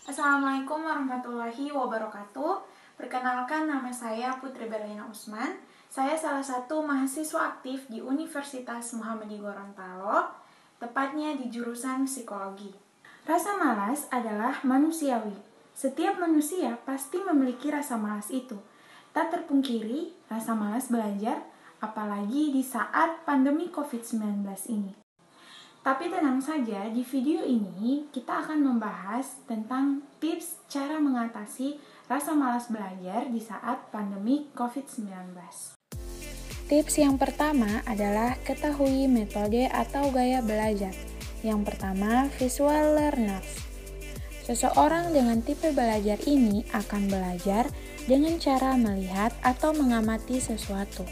Assalamualaikum warahmatullahi wabarakatuh. Perkenalkan, nama saya Putri Berlina Usman. Saya salah satu mahasiswa aktif di Universitas Muhammadiyah Gorontalo, tepatnya di jurusan psikologi. Rasa malas adalah manusiawi. Setiap manusia pasti memiliki rasa malas itu. Tak terpungkiri, rasa malas belajar, apalagi di saat pandemi COVID-19 ini. Tapi tenang saja, di video ini kita akan membahas tentang tips cara mengatasi rasa malas belajar di saat pandemi COVID-19. Tips yang pertama adalah ketahui metode atau gaya belajar. Yang pertama, visual learners. Seseorang dengan tipe belajar ini akan belajar dengan cara melihat atau mengamati sesuatu.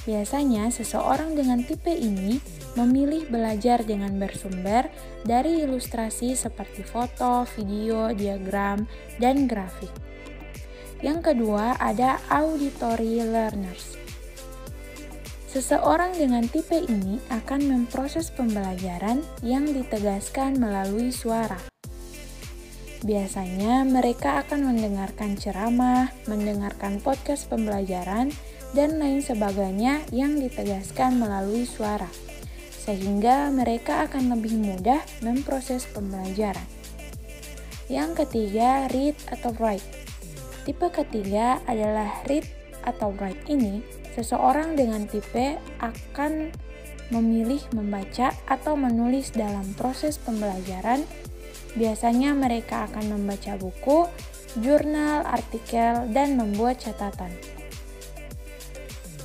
Biasanya, seseorang dengan tipe ini memilih belajar dengan bersumber dari ilustrasi seperti foto, video, diagram, dan grafik. Yang kedua, ada auditory learners. Seseorang dengan tipe ini akan memproses pembelajaran yang ditegaskan melalui suara. Biasanya, mereka akan mendengarkan ceramah, mendengarkan podcast pembelajaran, dan lain sebagainya yang ditegaskan melalui suara, sehingga mereka akan lebih mudah memproses pembelajaran. Yang ketiga, read atau write. Tipe ketiga adalah read atau write ini, seseorang dengan tipe akan memilih membaca atau menulis dalam proses pembelajaran. Biasanya mereka akan membaca buku, jurnal, artikel, dan membuat catatan.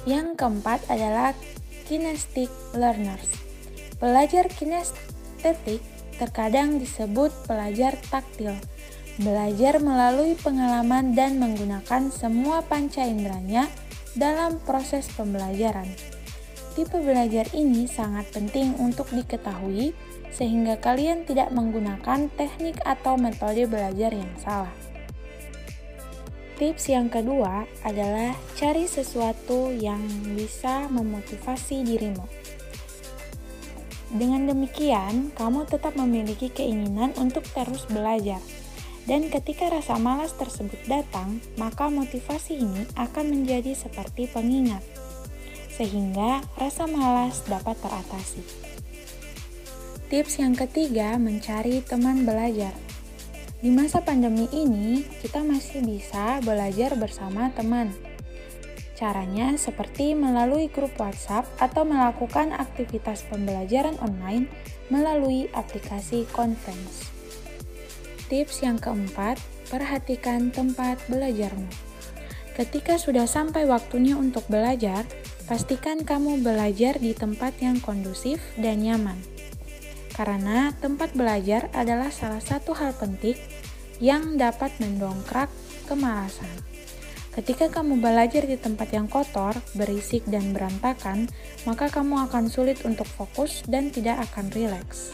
Yang keempat adalah kinesthetic learners. Pelajar kinestetik terkadang disebut pelajar taktil. Belajar melalui pengalaman dan menggunakan semua panca inderanya dalam proses pembelajaran. Tipe belajar ini sangat penting untuk diketahui sehingga kalian tidak menggunakan teknik atau metode belajar yang salah. Tips yang kedua adalah cari sesuatu yang bisa memotivasi dirimu. Dengan demikian, kamu tetap memiliki keinginan untuk terus belajar. Dan ketika rasa malas tersebut datang, maka motivasi ini akan menjadi seperti pengingat, sehingga rasa malas dapat teratasi. Tips yang ketiga, mencari teman belajar. Di masa pandemi ini, kita masih bisa belajar bersama teman. Caranya seperti melalui grup WhatsApp atau melakukan aktivitas pembelajaran online melalui aplikasi conference. Tips yang keempat, perhatikan tempat belajarmu. Ketika sudah sampai waktunya untuk belajar, pastikan kamu belajar di tempat yang kondusif dan nyaman. Karena tempat belajar adalah salah satu hal penting yang dapat mendongkrak kemalasan. Ketika kamu belajar di tempat yang kotor, berisik, dan berantakan, maka kamu akan sulit untuk fokus dan tidak akan rileks.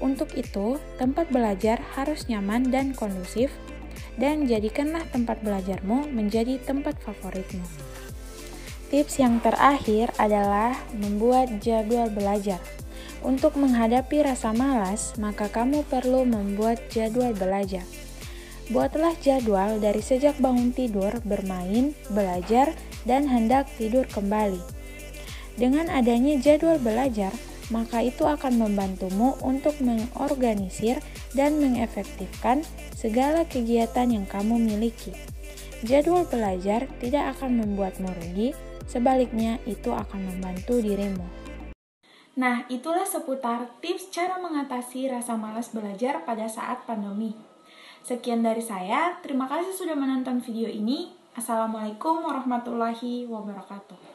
Untuk itu, tempat belajar harus nyaman dan kondusif, dan jadikanlah tempat belajarmu menjadi tempat favoritmu. Tips yang terakhir adalah membuat jadwal belajar. Untuk menghadapi rasa malas, maka kamu perlu membuat jadwal belajar. Buatlah jadwal dari sejak bangun tidur, bermain, belajar, dan hendak tidur kembali. Dengan adanya jadwal belajar, maka itu akan membantumu untuk mengorganisir dan mengefektifkan segala kegiatan yang kamu miliki. Jadwal belajar tidak akan membuatmu rugi, sebaliknya itu akan membantu dirimu. Nah, itulah seputar tips cara mengatasi rasa malas belajar pada saat pandemi. Sekian dari saya, terima kasih sudah menonton video ini. Assalamualaikum warahmatullahi wabarakatuh.